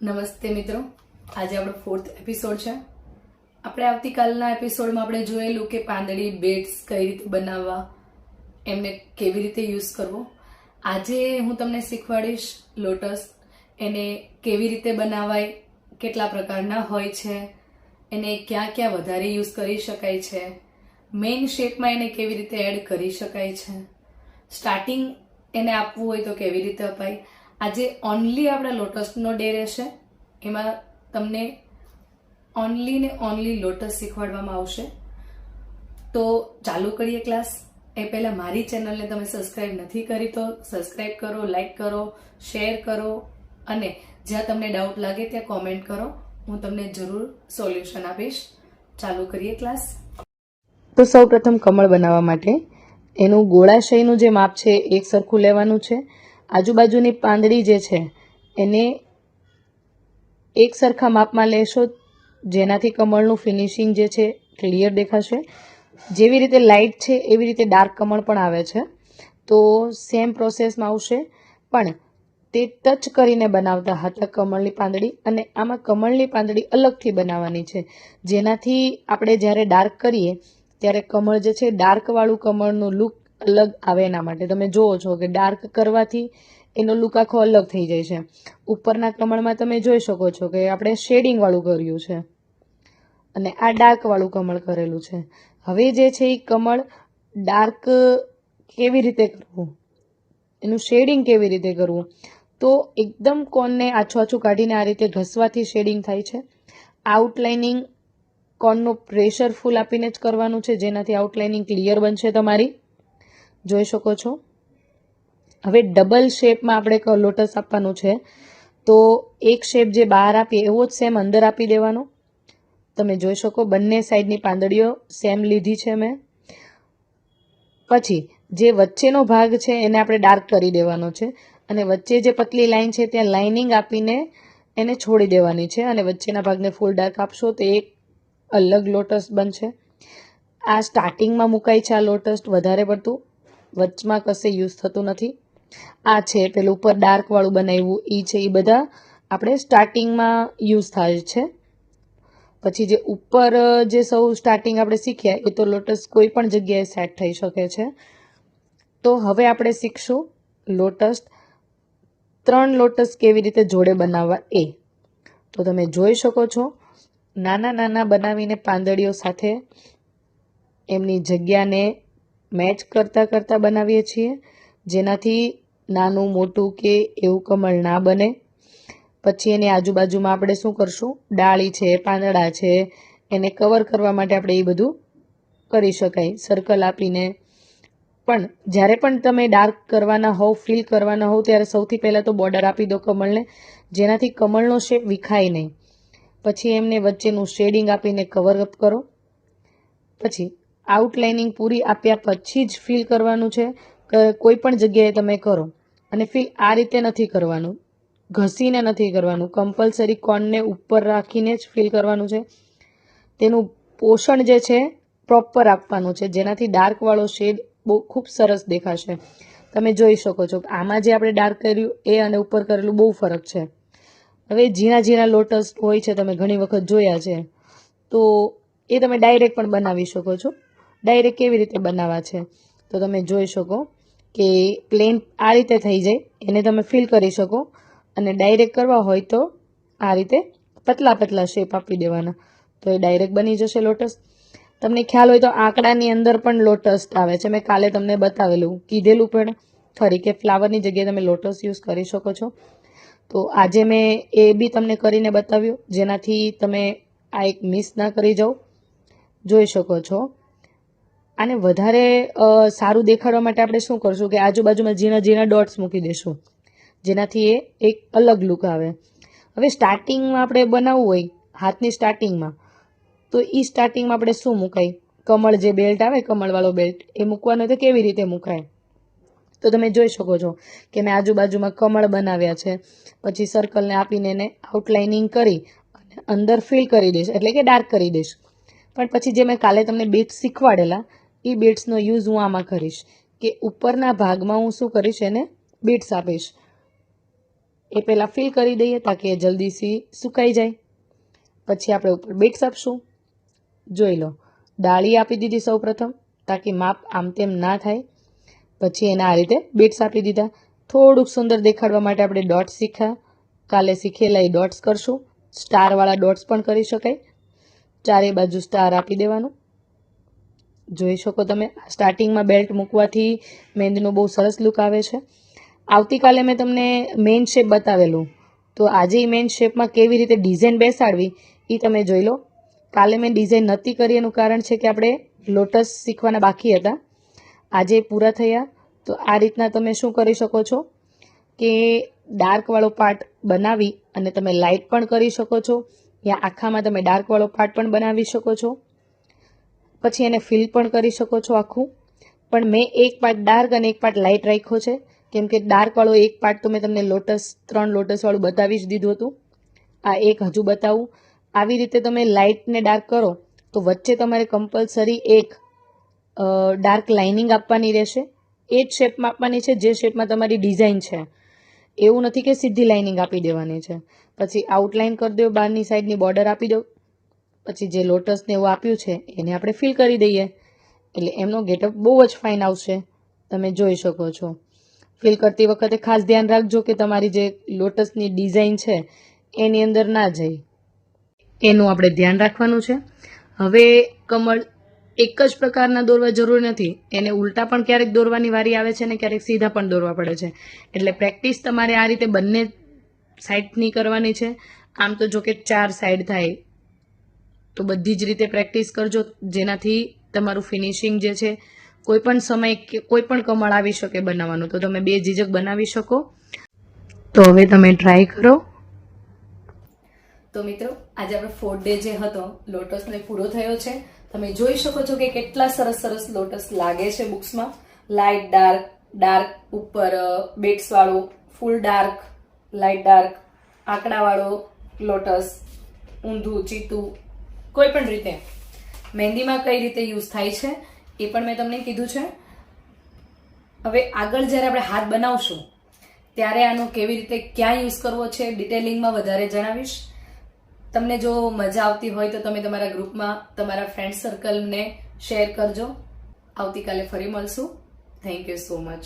નમસ્તે મિત્રો, આજે આપણો 4th એપિસોડ છે. આપણે આવતીકાલના એપિસોડમાં આપણે જોયેલું કે પાંદડી બેડ્સ કઈ રીતે બનાવવા, એમને કેવી રીતે યુઝ કરવો. આજે હું તમને શીખવાડીશ લોટસ. એને કેવી રીતે બનાવાય, કેટલા પ્રકારના હોય છે, એને ક્યાં ક્યાં વધારે યુઝ કરી શકાય છે, મેઇન શેપમાં એને કેવી રીતે એડ કરી શકાય છે, સ્ટાર્ટિંગ એને આપવું હોય તો કેવી રીતે અપાય. આજે ઓનલી આપણા લોટસનો ડે રહેશે. એમાં તમને ઓનલી ને ઓનલી લોટસ શીખવાડવામાં આવશે. તો ચાલુ કરીએ ક્લાસ. એ પહેલાં મારી ચેનલને તમે સબસ્ક્રાઈબ નથી કરી તો સબસ્ક્રાઈબ કરો, લાઈક કરો, શેર કરો અને જ્યાં તમને ડાઉટ લાગે ત્યાં કોમેન્ટ કરો. હું તમને જરૂર સોલ્યુશન આપીશ. ચાલુ કરીએ ક્લાસ. તો સૌ પ્રથમ કમળ બનાવવા માટે એનું ગોળાશયનું જે માપ છે એક સરખું લેવાનું છે. આજુબાજુની પાંદડી જે છે એને એક સરખા માપમાં લેશો, જેનાથી કમળનું ફિનિશિંગ જે છે ક્લિયર દેખાશે. જેવી રીતે લાઇટ છે એવી રીતે ડાર્ક કમળ પણ આવે છે. તો સેમ પ્રોસેસમાં આવશે, પણ તે ટચ કરીને બનાવતા હતા કમળની પાંદડી, અને આમાં કમળની પાંદડી અલગથી બનાવવાની છે, જેનાથી આપણે જ્યારે ડાર્ક કરીએ ત્યારે કમળ જે છે ડાર્કવાળું કમળનું લુક અલગ આવે. એના માટે તમે જુઓ છો કે ડાર્ક કરવાથી એનો લુક આખો અલગ થઈ જાય છે. ઉપરના કમળમાં તમે જોઈ શકો છો કે આપણે શેડિંગવાળું કર્યું છે અને આ ડાર્કવાળું કમળ કરેલું છે. હવે જે છે એ કમળ ડાર્ક કેવી રીતે કરવું, એનું શેડિંગ કેવી રીતે કરવું, તો એકદમ કોનને આછું આછું કાઢીને આ રીતે ઘસવાથી શેડિંગ થાય છે. આઉટલાઇનિંગ કોનનું પ્રેશર ફૂલ આપીને જ કરવાનું છે, જેનાથી આઉટલાઇનિંગ ક્લિયર બનશે તમારી. જોઈ શકો છો. હવે ડબલ શેપમાં આપણે લોટસ આપવાનું છે, તો એક શેપ જે બહાર આપીએ એવો જ સેમ અંદર આપી દેવાનો. તમે જોઈ શકો બંને સાઈડની પાંદડીઓ સેમ લીધી છે મેં. પછી જે વચ્ચેનો ભાગ છે એને આપણે ડાર્ક કરી દેવાનો છે, અને વચ્ચે જે પતલી લાઈન છે ત્યાં લાઇનિંગ આપીને એને છોડી દેવાની છે, અને વચ્ચેના ભાગને ફૂલ ડાર્ક આપશો તો એક અલગ લોટસ બનશે. આ સ્ટાર્ટિંગમાં મુકાય છે આ લોટસ, વધારે પડતું વચમાં કશે યુઝ થતું નથી. આ છે પેલું ઉપર ડાર્કવાળું બનાવ્યું એ છે, એ બધા આપણે સ્ટાર્ટિંગમાં યુઝ થાય છે. પછી જે ઉપર જે સૌ સ્ટાર્ટિંગ આપણે શીખ્યા એ તો લોટસ કોઈ પણ જગ્યાએ સેટ થઈ શકે છે. તો હવે આપણે શીખશું લોટસ, 3 લોટસ કેવી રીતે જોડે બનાવવા એ. તો તમે જોઈ શકો છો નાના નાના બનાવીને પાંદડીઓ સાથે એમની જગ્યાને મેચ કરતાં કરતાં બનાવીએ છીએ, જેનાથી નાનું મોટું કે એવું કમળ ના બને. પછી એની આજુબાજુમાં આપણે શું કરશું, ડાળી છે, પાંદડા છે, એને કવર કરવા માટે આપણે એ બધું કરી શકાય સર્કલ આપીને. પણ જ્યારે પણ તમે ડાર્ક કરવાના હોવ, ફિલ કરવાના હોવ, ત્યારે સૌથી પહેલાં તો બોર્ડર આપી દો કમળને, જેનાથી કમળનો શેપ વિખાય નહીં. પછી એમને વચ્ચેનું શેડિંગ આપીને કવર અપ કરો. પછી આઉટલાઇનિંગ પૂરી આપ્યા પછી જ ફિલ કરવાનું છે. કોઈ પણ જગ્યાએ તમે કરો, અને ફિલ આ રીતે નથી કરવાનું, ઘસીને નથી કરવાનું. કમ્પલસરી કોનને ઉપર રાખીને જ ફિલ કરવાનું છે. તેનું પોષણ જે છે પ્રોપર આપવાનું છે, જેનાથી ડાર્કવાળો શેડ બહુ ખૂબ સરસ દેખાશે. તમે જોઈ શકો છો આમાં જે આપણે ડાર્ક કર્યું એ અને ઉપર કરેલું બહુ ફરક છે. હવે ઝીણા ઝીણા લોટસ હોય છે, તમે ઘણી વખત જોયા છે, તો એ તમે ડાયરેક્ટ પણ બનાવી શકો છો. ડાયરેક્ટ કેવી રીતે બનાવવા છે તો તમે જોઈ શકો કે પ્લેન આ રીતે થઈ જાય, એને તમે ફિલ કરી શકો. અને ડાયરેક્ટ કરવા હોય તો આ રીતે પતલા પતલા શેપ આપી દેવાના, તો એ ડાયરેક્ટ બની જશે લોટસ. તમને ખ્યાલ હોય તો આંકડાની અંદર પણ લોટસ આવે છે. મેં કાલે તમને બતાવેલું, કીધેલું પણ ખરી કે ફ્લાવરની જગ્યાએ તમે લોટસ યુઝ કરી શકો છો. તો આજે મેં એ બી તમને કરીને બતાવ્યું, જેનાથી તમે આ એક મિસ ના કરી જાઓ. જોઈ શકો છો. આને વધારે સારું દેખાડવા માટે આપણે શું કરશું કે આજુબાજુમાં ઝીણા ઝીણા ડોટ્સ મૂકી દઈશું, જેનાથી એ એક અલગ લુક આવે. હવે સ્ટાર્ટિંગમાં આપણે બનાવવું હોય, હાથની સ્ટાર્ટિંગમાં, તો એ સ્ટાર્ટિંગમાં આપણે શું મુકાય, કમળ જે બેલ્ટ આવે, કમળવાળો બેલ્ટ એ મૂકવાનો તો કેવી રીતે મુકાય. તો તમે જોઈ શકો છો કે મેં આજુબાજુમાં કમળ બનાવ્યા છે. પછી સર્કલને આપીને એને આઉટલાઇનિંગ કરી અને અંદર ફિલ કરી દઈશ, એટલે કે ડાર્ક કરી દઈશ. પણ પછી જે મેં કાલે તમને બીટ્સ શીખવાડેલા એ બીટ્સનો યુઝ હું આમાં કરીશ, કે ઉપરના ભાગમાં હું શું કરીશ, એને બીટ્સ આપીશ. એ પહેલાં ફિલ કરી દઈએ તાકી એ જલ્દીથી સુકાઈ જાય. પછી આપણે ઉપર બીટ્સ આપશું. જોઈ લો, ડાળી આપી દીધી સૌ પ્રથમ તાકી માપ આમ તેમ ના થાય. પછી એને આ રીતે બીટ્સ આપી દીધા. થોડુંક સુંદર દેખાડવા માટે આપણે ડોટ્સ શીખ્યા. કાલે શીખેલા એ ડોટ્સ કરશું. સ્ટારવાળા ડોટ્સ પણ કરી શકાય. ચારે બાજુ સ્ટાર આપી દેવાનું. જોઈ શકો તમે, સ્ટાર્ટિંગમાં બેલ્ટ મૂકવાથી મહેંદીનો બહુ સરસ લુક આવે છે. આવતીકાલે મેં તમને મેઇન શેપ બતાવેલું, તો આજે એ મેઇન શેપમાં કેવી રીતે ડિઝાઇન બેસાડવી એ તમે જોઈ લો. કાલે મેં ડિઝાઇન નહોતી કરી એનું કારણ છે કે આપણે લોટસ શીખવાના બાકી હતા. આજે પૂરા થયા. તો આ રીતના તમે શું કરી શકો છો કે ડાર્કવાળો પાર્ટ બનાવી અને તમે લાઇટ પણ કરી શકો છો, યા આખામાં તમે ડાર્કવાળો પાર્ટ પણ બનાવી શકો છો. પછી એને ફિલ પણ કરી શકો છો આખું. પણ મેં એક પાર્ટ ડાર્ક અને એક પાર્ટ લાઇટ રાખ્યો છે, કેમ કે ડાર્કવાળો એક પાર્ટ તો મેં તમને લોટસ 3 લોટસવાળું બતાવી જ દીધું હતું. આ એક હજુ બતાવું. આવી રીતે તમે લાઇટ ને ડાર્ક કરો તો વચ્ચે તમારે કમ્પલસરી એક ડાર્ક લાઇનિંગ આપવાની રહેશે. એ જ શેપમાં આપવાની છે જે શેપમાં તમારી ડિઝાઇન છે. એવું નથી કે સીધી લાઇનિંગ આપી દેવાની છે. પછી આઉટલાઇન કરી દો, બહારની સાઈડની બોર્ડર આપી દો. પછી જે લોટસને એવું આપ્યું છે એને આપણે ફિલ કરી દઈએ, એટલે એમનો ગેટઅપ બહુ જ ફાઇન આવશે. તમે જોઈ શકો છો. ફિલ કરતી વખતે ખાસ ધ્યાન રાખજો કે તમારી જે લોટસની ડિઝાઇન છે એની અંદર ના જાય, એનું આપણે ધ્યાન રાખવાનું છે. હવે કમળ એક જ પ્રકારના દોરવા જરૂરી નથી, એને ઉલટા પણ ક્યારેક દોરવાની વારી આવે છે ને ક્યારેક સીધા પણ દોરવા પડે છે. એટલે પ્રેક્ટિસ તમારે આ રીતે બંને સાઈડની કરવાની છે. આમ તો જો કે 4 સાઈડ થાય, તો બધી જ રીતે પ્રેક્ટિસ કરજો, જેનાથી તમારું ફિનિશિંગ જે છે કોઈ પણ સમય કોઈ પણ કમળ આવી શકે બનાવવાનું, તો તમે બેઝિઝક બનાવી શકો. તો હવે તમે ટ્રાય કરો. તો મિત્રો, આજે આપણો 4th ડે જે હતો લોટસનો પૂરો થયો છે. તમે જોઈ શકો છો કે કેટલા સરસ સરસ લોટસ લાગે છે બુક્સમાં. લાઇટ ડાર્ક, ડાર્ક ઉપર બેટ્સ વાળો, ફૂલ ડાર્ક, લાઇટ ડાર્ક, આંકડાવાળો લોટસ, ઊંધું, ચીતું, કોઈ પણ રીતે મહેંદીમાં કઈ રીતે યુઝ થાય છે એ પણ મેં તમને કીધું છે. હવે આગળ જ્યારે આપણે હાથ બનાવશું ત્યારે આનો કેવી રીતે ક્યાં યુઝ કરવો છે ડિટેલિંગમાં વધારે જણાવીશ. તમને જો મજા આવતી હોય તો તમે તમારા ગ્રુપમાં તમારા ફ્રેન્ડ સર્કલને શેર કરજો. આવતીકાલે ફરી મળશું. Thank you so much.